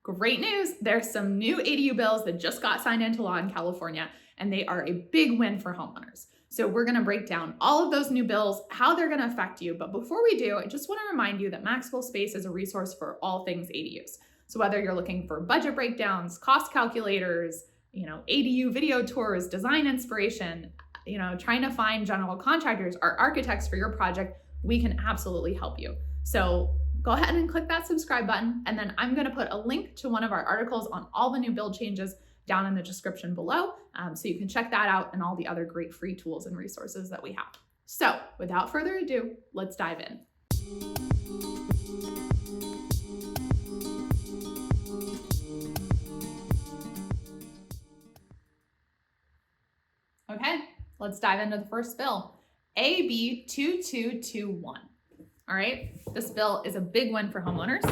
Great news, there's some new ADU bills that just got signed into law in California, and they are a big win for homeowners. So we're gonna break down all of those new bills, how they're gonna affect you. But before we do, I just wanna remind you that Maxable Space is a resource for all things ADUs. So whether you're looking for budget breakdowns, cost calculators, ADU video tours, design inspiration, trying to find general contractors or architects for your project, we can absolutely help you. So go ahead and click that subscribe button, and then I'm gonna put a link to one of our articles on all the new bill changes down in the description below, so you can check that out and all the other great free tools and resources that we have. So without further ado, let's dive in. Okay, let's dive into the first bill, AB 2221. All right, this bill is a big win for homeowners,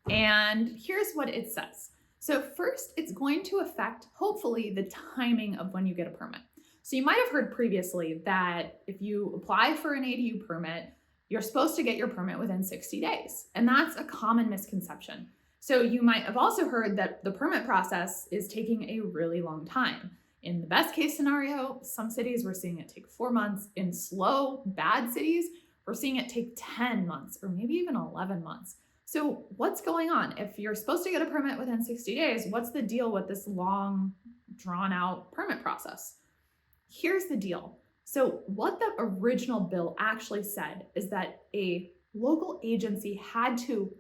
and here's what it says. So first, it's going to affect, hopefully, the timing of when you get a permit. So you might have heard previously that if you apply for an ADU permit, you're supposed to get your permit within 60 days, and that's a common misconception. So you might have also heard that the permit process is taking a really long time. In the best case scenario, some cities we're seeing it take 4 months. In slow, bad cities, we're seeing it take 10 months or maybe even 11 months. So what's going on? If you're supposed to get a permit within 60 days, what's the deal with this long, drawn out permit process? Here's the deal. So what the original bill actually said is that a local agency had to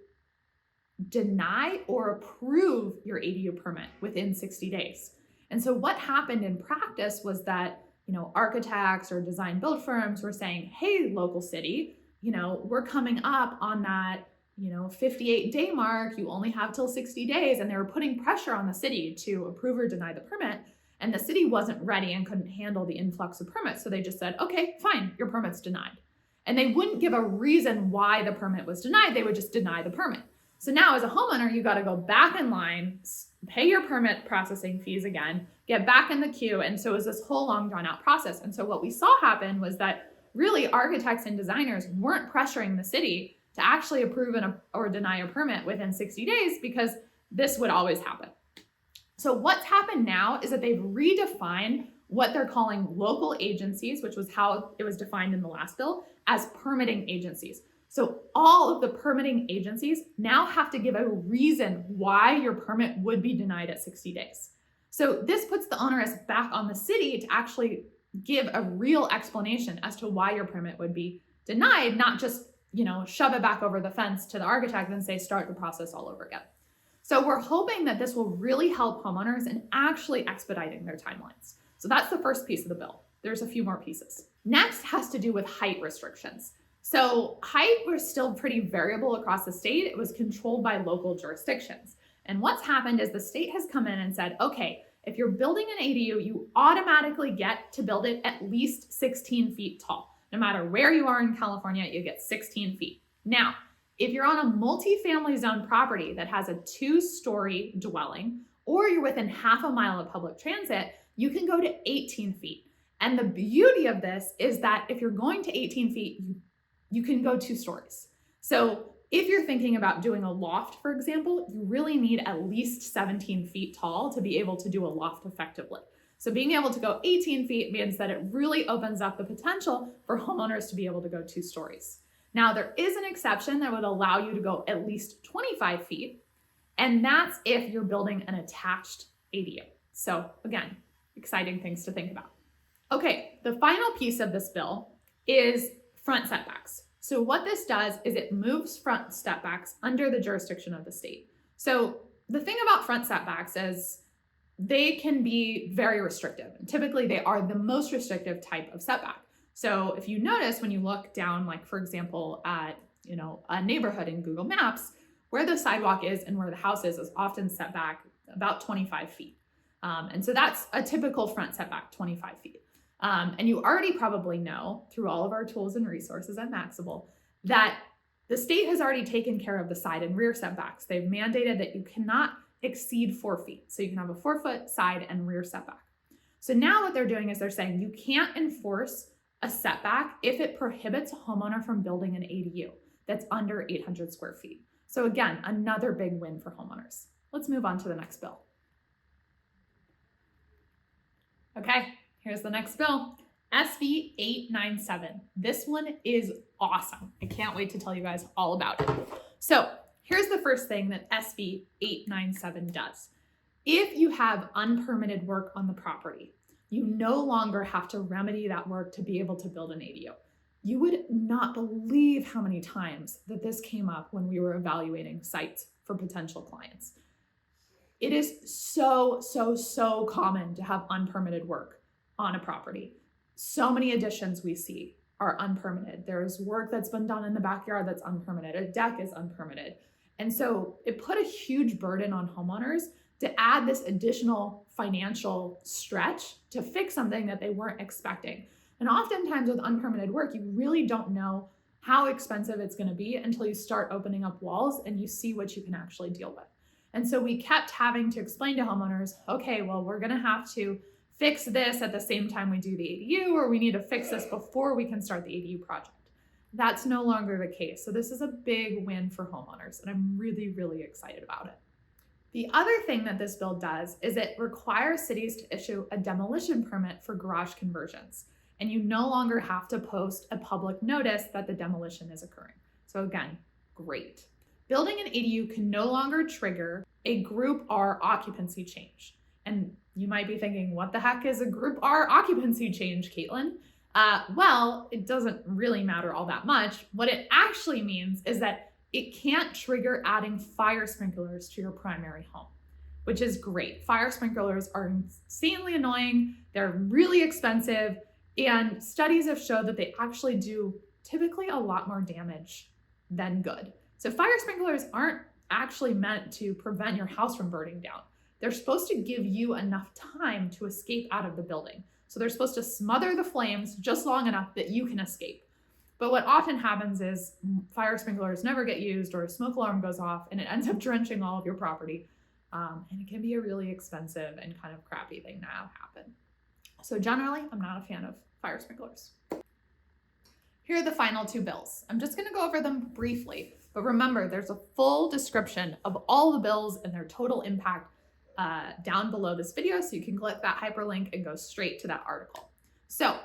deny or approve your ADU permit within 60 days. And so what happened in practice was that architects or design build firms were saying, hey, local city, we're coming up on that 58-day mark, you only have till 60 days. And they were putting pressure on the city to approve or deny the permit. And the city wasn't ready and couldn't handle the influx of permits. So they just said, okay, fine, your permit's denied. And they wouldn't give a reason why the permit was denied. They would just deny the permit. So now as a homeowner, you got to go back in line, pay your permit processing fees again, get back in the queue. And so it was this whole long drawn out process. And so what we saw happen was that really architects and designers weren't pressuring the city to actually approve or deny a permit within 60 days because this would always happen. So what's happened now is that they've redefined what they're calling local agencies, which was how it was defined in the last bill, as permitting agencies. So all of the permitting agencies now have to give a reason why your permit would be denied at 60 days. So this puts the onus back on the city to actually give a real explanation as to why your permit would be denied, not just, shove it back over the fence to the architect and say, start the process all over again. So we're hoping that this will really help homeowners in actually expediting their timelines. So that's the first piece of the bill. There's a few more pieces. Next has to do with height restrictions. So height was still pretty variable across the state. It was controlled by local jurisdictions. And what's happened is the state has come in and said, okay, if you're building an ADU, you automatically get to build it at least 16 feet tall. No matter where you are in California, you get 16 feet. Now, if you're on a multifamily zone property that has a 2-story dwelling, or you're within half a mile of public transit, you can go to 18 feet. And the beauty of this is that if you're going to 18 feet, you can go 2 stories. So if you're thinking about doing a loft, for example, you really need at least 17 feet tall to be able to do a loft effectively. So being able to go 18 feet means that it really opens up the potential for homeowners to be able to go 2 stories. Now, there is an exception that would allow you to go at least 25 feet, and that's if you're building an attached ADU. So again, exciting things to think about. Okay, the final piece of this bill is front setbacks. So what this does is it moves front setbacks under the jurisdiction of the state. So the thing about front setbacks is they can be very restrictive. Typically, they are the most restrictive type of setback. So if you notice when you look down, like for example, at a neighborhood in Google Maps, where the sidewalk is and where the house is often set back about 25 feet. And so that's a typical front setback, 25 feet. And you already probably know through all of our tools and resources at Maxable that the state has already taken care of the side and rear setbacks. They've mandated that you cannot exceed 4 feet. So you can have a 4-foot side and rear setback. So now what they're doing is they're saying you can't enforce a setback if it prohibits a homeowner from building an ADU that's under 800 square feet. So again, another big win for homeowners. Let's let's move on to the next bill. Okay, here's the next bill. SB 897. This one is awesome. I can't wait to tell you guys all about it. So here's the first thing that SB 897 does. If you have unpermitted work on the property, you no longer have to remedy that work to be able to build an ADU. You would not believe how many times that this came up when we were evaluating sites for potential clients. It is so common to have unpermitted work on a property. So many additions we see are unpermitted. There's work that's been done in the backyard that's unpermitted. A deck is unpermitted. And so it put a huge burden on homeowners to add this additional financial stretch to fix something that they weren't expecting. And oftentimes with unpermitted work, you really don't know how expensive it's going to be until you start opening up walls and you see what you can actually deal with. And so we kept having to explain to homeowners, okay, well, we're going to have to fix this at the same time we do the ADU, or we need to fix this before we can start the ADU project. That's no longer the case. So this is a big win for homeowners, and I'm really excited about it. The other thing that this bill does is it requires cities to issue a demolition permit for garage conversions, and you no longer have to post a public notice that the demolition is occurring. So again, great. Building an ADU can no longer trigger a Group R occupancy change. And you might be thinking, what the heck is a Group R occupancy change, Caitlin? Well, it doesn't really matter all that much. What it actually means is that it can't trigger adding fire sprinklers to your primary home, which is great. Fire sprinklers are insanely annoying. They're really expensive. And studies have showed that they actually do typically a lot more damage than good. So fire sprinklers aren't actually meant to prevent your house from burning down. They're supposed to give you enough time to escape out of the building. So they're supposed to smother the flames just long enough that you can escape. But what often happens is fire sprinklers never get used, or a smoke alarm goes off and it ends up drenching all of your property. And it can be a really expensive and kind of crappy thing to have happen. So generally, I'm not a fan of fire sprinklers. Here are the final two bills. I'm just going to go over them briefly, but remember, there's a full description of all the bills and their total impact down below this video, so you can click that hyperlink and go straight to that article. So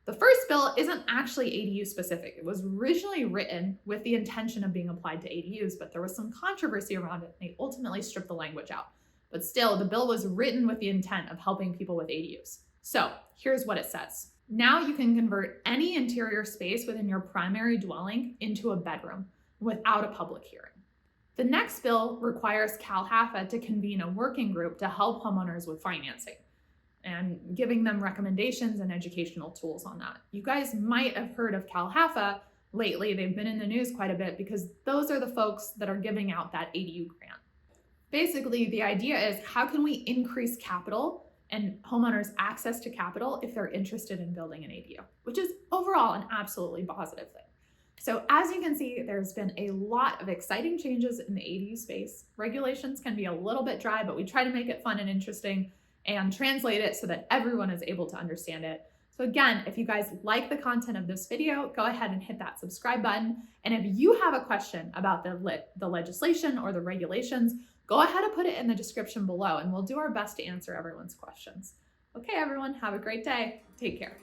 the first bill isn't actually ADU specific. It was originally written with the intention of being applied to ADUs, but there was some controversy around it. They ultimately stripped the language out. But still, the bill was written with the intent of helping people with ADUs. So here's what it says. Now you can convert any interior space within your primary dwelling into a bedroom without a public hearing. The next bill requires CalHFA to convene a working group to help homeowners with financing and giving them recommendations and educational tools on that. You guys might have heard of CalHFA lately. They've been in the news quite a bit because those are the folks that are giving out that ADU grant. Basically, the idea is how can we increase capital and homeowners access to capital if they're interested in building an ADU, which is overall an absolutely positive thing. So as you can see, there's been a lot of exciting changes in the ADU space. Regulations can be a little bit dry, but we try to make it fun and interesting and translate it so that everyone is able to understand it. So again, if you guys like the content of this video, go ahead and hit that subscribe button. And if you have a question about the legislation or the regulations, go ahead and put it in the description below and we'll do our best to answer everyone's questions. Okay, everyone, have a great day. Take care.